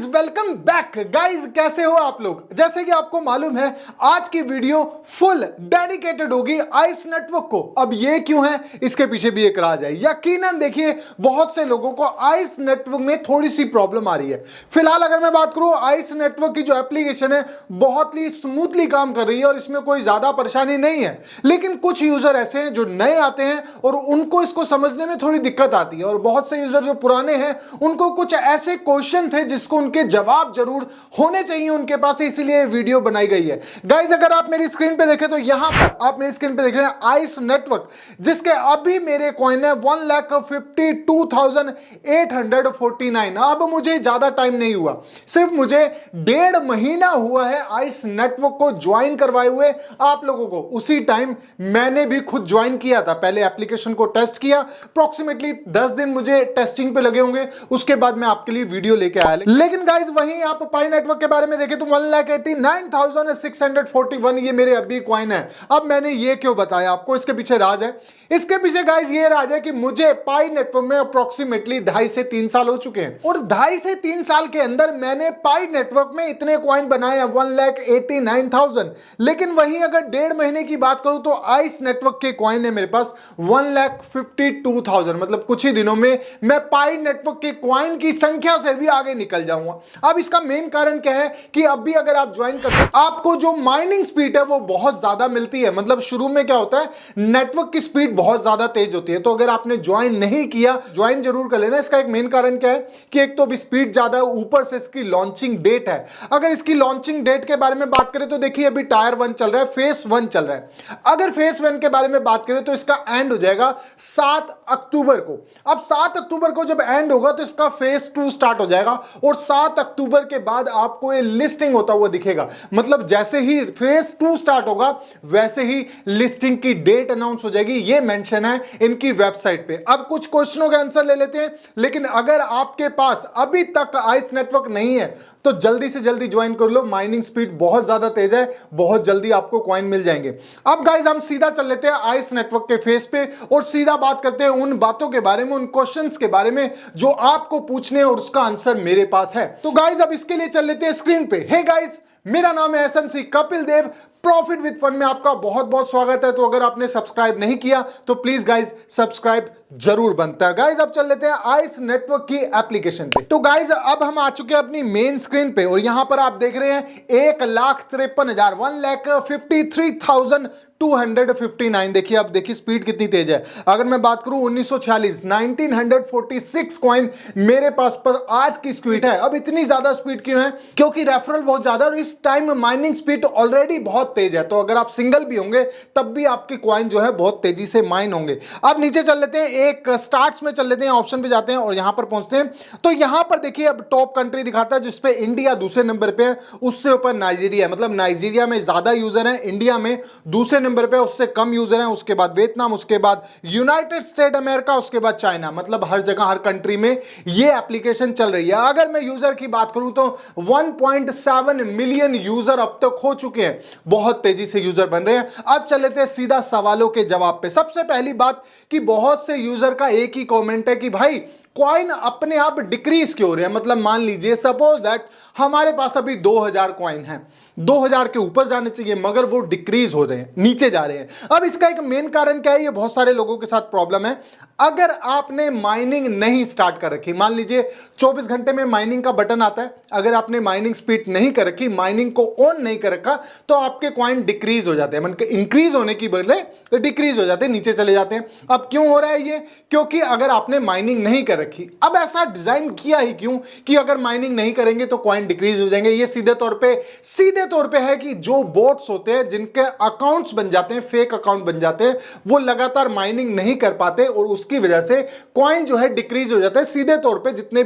Guys welcome back. Guys कैसे हो आप लोग? जैसे कि आपको मालूम है आज की वीडियो फुल डेडिकेटेड होगी आइस नेटवर्क को। अब ये क्यों है, इसके पीछे भी एक राज है। यकीनन देखिए बहुत से लोगों को आइस नेटवर्क में थोड़ी सी प्रॉब्लम आ रही है। फिलहाल अगर मैं बात करूं, आइस नेटवर्क की जो एप्लीकेशन है बहुत ही स्मूथली काम कर रही है और इसमें कोई ज्यादा परेशानी नहीं है। लेकिन कुछ यूजर ऐसे हैं जो नए आते हैं और उनको इसको समझने में थोड़ी दिक्कत आती है, और बहुत से यूजर जो पुराने हैं उनको कुछ ऐसे क्वेश्चन थे जिसको उनके जवाब जरूर होने चाहिए उनके पास, इसीलिए वीडियो बनाई गई है। गाइस अगर आप मेरी स्क्रीन पे देखें तो यहां पर आप मेरी स्क्रीन पे देख रहे हैं आइस नेटवर्क, जिसके अभी मेरे कॉइन है 1,52,849। अब मुझे ज्यादा टाइम नहीं हुआ, सिर्फ मुझे 1.5 महीना हुआ है आइस नेटवर्क को ज्वाइन करवाए हुए आप लोगों को। उसी टाइम मैंने भी खुद ज्वाइन किया था, पहले एप्लीकेशन को टेस्ट किया, अप्रोक्सीमेटली 10 दिन मुझे टेस्टिंग पे लगे होंगे, उसके बाद मैं आपके लिए वीडियो लेके आया। लेकिन गाइस वहीं आप पाई नेटवर्क के बारे में देखें तो 1,89,641 ये मेरे अभी कॉइन है। अब मैंने ये क्यों बताया आपको, इसके पीछे राज है। इसके पीछे गाइस ये राज है कि मुझे पाई नेटवर्क में अप्रोक्सीमेटली 2.5 से 3 साल हो चुके हैं, और 2.5 से 3 साल के अंदर मैंने पाई नेटवर्क में इतने कॉइन बनाए हैं 1,89,000। लेकिन वहीं अगर 1.5 महीने की बात करूं तो आइस नेटवर्क के कॉइन है मेरे पास 1,52,000। मतलब कुछ ही दिनों में मैं पाई नेटवर्क के कॉइन की संख्या से भी आगे निकल जाऊंगा। अब इसका मेन कारण क्या है कि अभी अगर आप ज्वाइन करते हैं आपको जो माइनिंग स्पीड है वो बहुत ज्यादा मिलती है। मतलब शुरू में क्या होता है, नेटवर्क की स्पीड बहुत ज्यादा तेज होती है। तो अगर आपने ज्वाइन नहीं किया, ज्वाइन जरूर कर लेना। इसका एक मेन कारण क्या है कि एक तो अभी स्पीड ज्यादा है, ऊपर से इसकी लॉन्चिंग डेट है। अगर इसकी लॉन्चिंग डेट के बारे में बात करें तो देखिए अभी टायर 1 चल रहा है, फेस 1 चल रहा है। अगर फेस 1 के बारे में बात करें तो इसका एंड हो जाएगा 7 अक्टूबर को। अब 7 अक्टूबर को जब एंड होगा तो इसका फेस 2 स्टार्ट हो जाएगा, और 7 अक्टूबर के बाद आपको ये लिस्टिंग होता हुआ दिखेगा। मतलब जैसे ही फेस 2 स्टार्ट होगा वैसे ही लिस्टिंग की डेट अनाउंस हो जाएगी। ये मेंशन है इनकी वेबसाइट पे। अब कुछ क्वेश्चनों के आंसर ले लेते हैं। लेकिन अगर आपके पास अभी तक आइस नेटवर्क नहीं है तो जल्दी से जल्दी ज्वाइन कर लो। माइनिंग स्पीड बहुत ज्यादा तेज है, बहुत जल्दी आपको कॉइन मिल जाएंगे। अब गाइस हम सीधा चल लेते हैं आइस नेटवर्क के फेस पे और सीधा बात करते हैं उन बातों के बारे में, उन क्वेश्चंस के बारे में जो आपको पूछने और उसका आंसर मेरे पास है। तो गाइस अब इसके लिए चल लेते हैं स्क्रीन पे। हे गाइस, मेरा नाम है SMC Kapil Dev. Profit with fun में आपका बहुत बहुत स्वागत है। तो अगर आपने सब्सक्राइब नहीं किया तो प्लीज गाइस सब्सक्राइब जरूर बनता है। गाइस अब चल लेते हैं आइस नेटवर्क की एप्लीकेशन पे। तो गाइस अब हम आ चुके हैं अपनी मेन स्क्रीन पे, और यहां पर आप देख रहे हैं 1,53,000 1,53,259। देखिए अब देखिए स्पीड कितनी तेज है। अगर मैं बात करूं 1946 कॉइन मेरे पास पर आज की स्पीड है। अब इतनी ज्यादा स्पीड क्यों है? क्योंकि रेफरल बहुत ज्यादा और इस टाइम माइनिंग स्पीड ऑलरेडी बहुत तेज है। तो अगर आप सिंगल भी होंगे तब भी आपके कॉइन जो है बहुत तेजी से माइन होंगे। अब नीचे चल लेते हैं, एक स्टार्ट्स में चल लेते हैं, ऑप्शन पे जाते हैं और यहां पर पहुंचते हैं। तो यहां पर देखिए अब टॉप कंट्री दिखाता है जिसपे इंडिया दूसरे नंबर पे है, उससे ऊपर नाइजीरिया है। मतलब नाइजीरिया में ज्यादा यूजर है, इंडिया में दूसरे नंबर पे उससे कम यूजर हैं। उसके बाद वियतनाम, उसके बाद यूनाइटेड स्टेट अमेरिका, उसके बाद चाइना। मतलब हर जगह हर कंट्री में ये एप्लीकेशन चल रही है। अगर मैं यूजर की बात करूं तो 1.7 मिलियन यूजर अब तक हो चुके हैं। बहुत तेजी से यूजर बन रहे हैं। अब चल लेते हैं सीधा सवालों के जवाब पे। सबसे पहली बात कि बहुत से यूजर का एक ही कमेंट है कि भाई कॉइन अपने आप डिक्रीज क्यों हो रहे हैं। मतलब मान लीजिए सपोज दैट हमारे पास अभी 2000 कॉइन है, 2000 के ऊपर जाने चाहिए मगर वो डिक्रीज हो रहे हैं, नीचे जा रहे हैं। अब इसका एक मेन कारण क्या है? ये बहुत सारे लोगों के साथ प्रॉब्लम है। अगर आपने माइनिंग नहीं स्टार्ट कर रखी, मान लीजिए 24 घंटे में माइनिंग का बटन आता है, अगर आपने माइनिंग स्पीड नहीं कर रखी, माइनिंग को ऑन नहीं कर रखा, तो आपके कॉइन डिक्रीज हो जाते हैं। मतलब इंक्रीज होने की बदले तो डिक्रीज हो जाते हैं, नीचे चले जाते हैं। अब क्यों हो रहा है ये? क्योंकि अगर आपने माइनिंग नहीं कर रखी। अब ऐसा डिजाइन किया ही क्यों कि अगर माइनिंग नहीं करेंगे तो कॉइन डिक्रीज हो जाएंगे? ये सीधे तौर पे है कि जो बोट्स होते हैं, जिनके अकाउंट्स बन जाते हैं, फेक अकाउंट बन जाते हैं, वो लगातार माइनिंग नहीं कर पाते और उसकी वजह से कॉइन जो है डिक्रीज हो जाता है। सीधे तौर पे जितने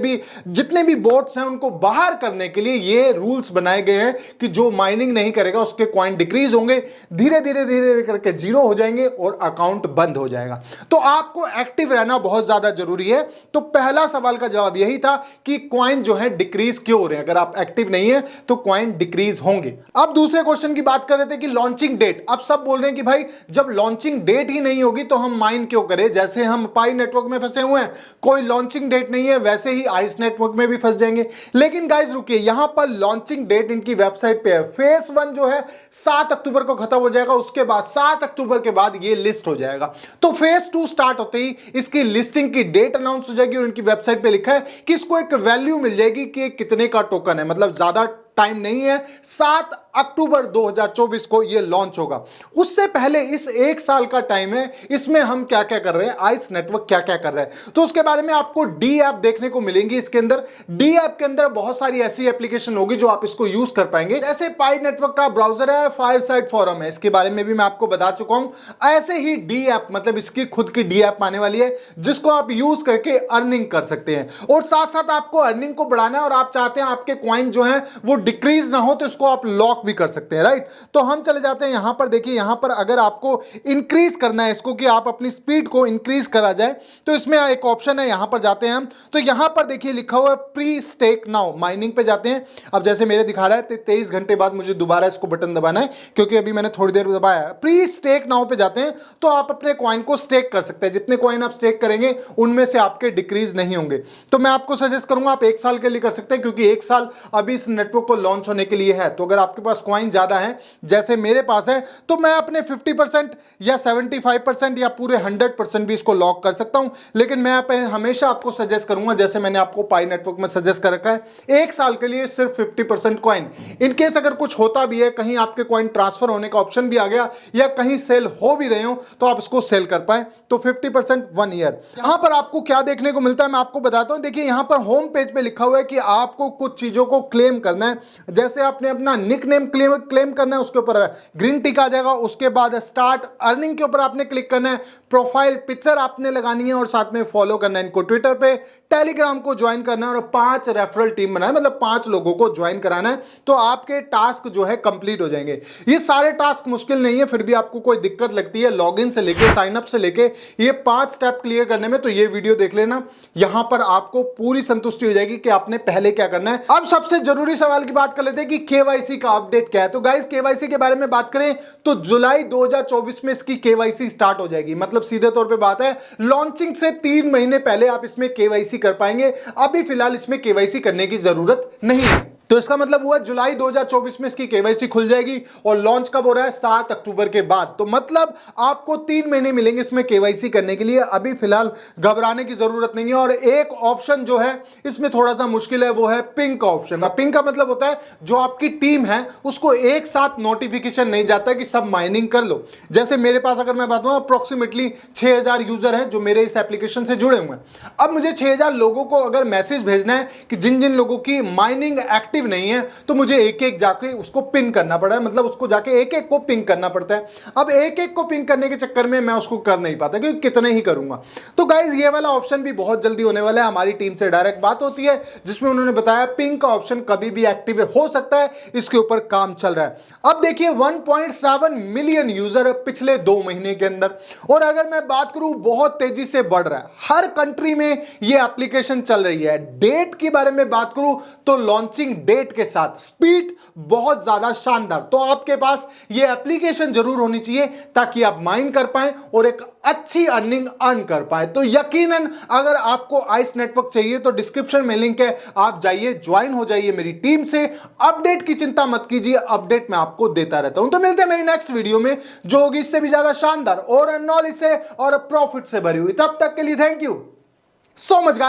भी बोट्स हैं उनको बाहर करने के लिए ये रूल्स बनाए गए हैं कि जो माइनिंग नहीं करेगा उसके कॉइन डिक्रीज होंगे, धीरे धीरे करके जीरो हो जाएंगे और अकाउंट बंद हो जाएगा। तो आपको एक्टिव रहना बहुत ज्यादा जरूरी है। तो पहला सवाल का जवाब यही था कि कॉइन जो है डिक्रीज क्यों हो रहे हैं। अगर आप एक्टिव नहीं है तो कॉइन डिक्रीज होंगे। अब दूसरे क्वेश्चन की बात कर रहे थे कि लॉन्चिंग डेट। अब सब बोल रहे हैं कि भाई जब लॉन्चिंग डेट ही नहीं होगी तो हम माइन क्यों करें? जैसे हम हम पाई नेटवर्क में फंसे हुए हैं, कोई लॉन्चिंग डेट नहीं है, वैसे ही आइस नेटवर्क में भी फंस जाएंगे। लेकिन गाइस रुकिए, यहां पर लॉन्चिंग डेट इनकी वेबसाइट पे है। फेस 1 जो है 7 अक्टूबर को खत्म हो जाएगा, उसके बाद 7 अक्टूबर के बाद ये लिस्ट हो जाएगा। तो फेस 2 स्टार्ट होते ही इसकी लिस्टिंग की डेट अनाउंस हो जाएगी और इनकी वेबसाइट पे लिखा है कि इसको एक वैल्यू मिल जाएगी कि कितने का टोकन है, मतलब ज्यादा टाइम नहीं है, 7 अक्टूबर 2024 को यह लॉन्च होगा। उससे पहले इस एक साल का टाइम है, इसमें हम क्या क्या कर रहे हैं, आइस नेटवर्क क्या क्या कर रहे हैं, तो उसके बारे में आपको डी ऐप देखने को मिलेंगी। इसके अंदर डी ऐप के अंदर बहुत सारी ऐसी एप्लीकेशन होगी जो आप इसको यूज कर पाएंगे। जैसे पाई नेटवर्क का ब्राउजर है, फायरसाइड फोरम है, इसके बारे में भी मैं आपको बता चुका हूं। ऐसे ही डी ऐप, मतलब इसकी खुद की डी ऐप आने वाली है जिसको आप यूज करके अर्निंग कर सकते हैं। और साथ साथ आपको अर्निंग को बढ़ाना है और आप चाहते हैं आपके कॉइन जो है वो डिक्रीज ना हो, तो इसको आप लॉक भी कर सकते हैं, राइट। तो हम चले जाते हैं यहां पर। देखिए यहां पर अगर आपको इंक्रीज करना है इसको, कि आप अपनी स्पीड को इंक्रीज करा जाए, तो इसमें एक ऑप्शन है, यहां पर जाते हैं हम। तो यहां पर देखिए लिखा हुआ है प्री स्टेक नाउ, माइनिंग पे जाते हैं। अब जैसे मेरे दिखा रहा है 23 घंटे बाद मुझे दोबारा इसको बटन दबाना है, क्योंकि अभी मैंने थोड़ी देर दबाया है। प्री स्टेक नाउ पे जाते हैं तो आप अपने कॉइन को स्टेक कर सकते हैं। जितने कॉइन आप स्टेक करेंगे उनमें से आपके डिक्रीज नहीं होंगे। तो मैं आपको सजेस्ट करूंगा आप 1 साल के लिए कर सकते हैं, क्योंकि 1 साल अभी इस नेटवर्क को लॉन्च होने के लिए है। तो अगर आपके पास कॉइन ज्यादा है जैसे मेरे पास है, तो मैं अपने 50% या 75% या पूरे 100% भी इसको लॉक कर सकता हूं। लेकिन मैं हमेशा आपको सजेस्ट करूंगा, जैसे मैंने आपको पाई नेटवर्क में सजेस्ट कर रखा है, 1 साल के लिए सिर्फ 50% कॉइन। इनकेस अगर कुछ होता भी है, कहीं आपके कॉइन ट्रांसफर होने का ऑप्शन भी आ गया या कहीं सेल हो भी रहे हो, तो आप इसको सेल कर पाए, तो 50% 1 ईयर। यहां पर आपको क्या देखने को मिलता है मैं आपको बताता हूं। देखिए यहां पर होम पेज पे लिखा हुआ है कि आपको कुछ चीजों को क्लेम करना है। जैसे आपने अपना निक नेम क्लेम करना है, उसके ऊपर ग्रीन टिक आ जाएगा। उसके बाद स्टार्ट अर्निंग के ऊपर आपने क्लिक करना है। प्रोफाइल पिक्चर आपने लगानी है और साथ में फॉलो करना है इनको ट्विटर पे, टेलीग्राम को ज्वाइन करना है और 5 रेफरल टीम बनाना है, मतलब 5 लोगों को ज्वाइन कराना है। तो आपके टास्क जो है कंप्लीट हो जाएंगे। ये सारे टास्क मुश्किल नहीं है, फिर भी आपको कोई दिक्कत लगती है लॉगिन से लेके साइन अप से लेके ये 5 स्टेप क्लियर करने में, तो ये वीडियो देख लेना। यहां पर आपको पूरी संतुष्टि हो जाएगी कि आपने पहले क्या करना है। अब सबसे जरूरी सवाल की बात कर लेते हैं कि केवाईसी का अपडेट क्या है। तो गाइस केवाईसी के बारे में बात करें तो जुलाई 2024 में इसकी केवाईसी स्टार्ट हो जाएगी। मतलब सीधे तौर पे बात है, लॉन्चिंग से 3 महीने पहले आप इसमें केवाईसी कर पाएंगे। अभी फिलहाल इसमें केवाईसी करने की जरूरत नहीं है। तो इसका मतलब हुआ जुलाई 2024 में इसकी केवाईसी खुल जाएगी और लॉन्च कब हो रहा है, 7 अक्टूबर के बाद। तो मतलब आपको 3 महीने मिलेंगे इसमें केवाईसी करने के लिए। अभी फिलहाल घबराने की जरूरत नहीं है। और एक ऑप्शन जो है इसमें थोड़ा सा मुश्किल है, वो है पिंग का ऑप्शन। पिंग का मतलब होता है जो आपकी टीम है उसको एक साथ नोटिफिकेशन नहीं जाता कि सब माइनिंग कर लो। जैसे मेरे पास अगर मैं बताऊं अप्रोक्सीमेटली 6000 यूजर हैं जो मेरे इस एप्लीकेशन से जुड़े हुए हैं। अब मुझे 6000 लोगों को अगर मैसेज भेजना है कि जिन जिन लोगों की माइनिंग एक्टिव नहीं है, तो मुझे एक एक जाके उसको पिन करना पड़ा है, मतलब उसको जाके एक एक को पिंग करना पड़ता है। अब एक एक को पिंग करने के चक्कर में मैं उसको कर नहीं पाता, क्योंकि कितने ही करूंगा। तो गाइज ये वाला ऑप्शन भी बहुत जल्दी होने वाला है। हमारी टीम से डायरेक्ट बात होती है जिसमें उन्होंने बताया पिंग का ऑप्शन कभी भी एक्टिव हो सकता है, इसके ऊपर काम चल रहा है। अब देखिए 1.7 मिलियन यूजर पिछले 2 महीने के अंदर, और अगर मैं बात करूं बहुत तेजी से बढ़ रहा है। हर कंट्री में ये एप्लीकेशन चल रही है। डेट के बारे में बात करूं तो लॉन्चिंग डेट के साथ स्पीड बहुत ज्यादा शानदार। तो आपके पास ये एप्लीकेशन जरूर होनी चाहिए ताकि आप माइन कर पाएं और एक अच्छी अर्निंग अर्न कर पाएं। तो यकीनन अगर आपको आइस नेटवर्क चाहिए तो डिस्क्रिप्शन में लिंक है, आप जाइए ज्वाइन हो जाइए मेरी टीम से। अपडेट की चिंता मत कीजिए, अपडेट मैं आपको देता रहता हूं। तो मिलते हैं मेरी नेक्स्ट वीडियो में जो होगी इससे भी ज्यादा शानदार और नॉलेज से और प्रॉफिट से भरी हुई। तब तक के लिए thank you so much guys.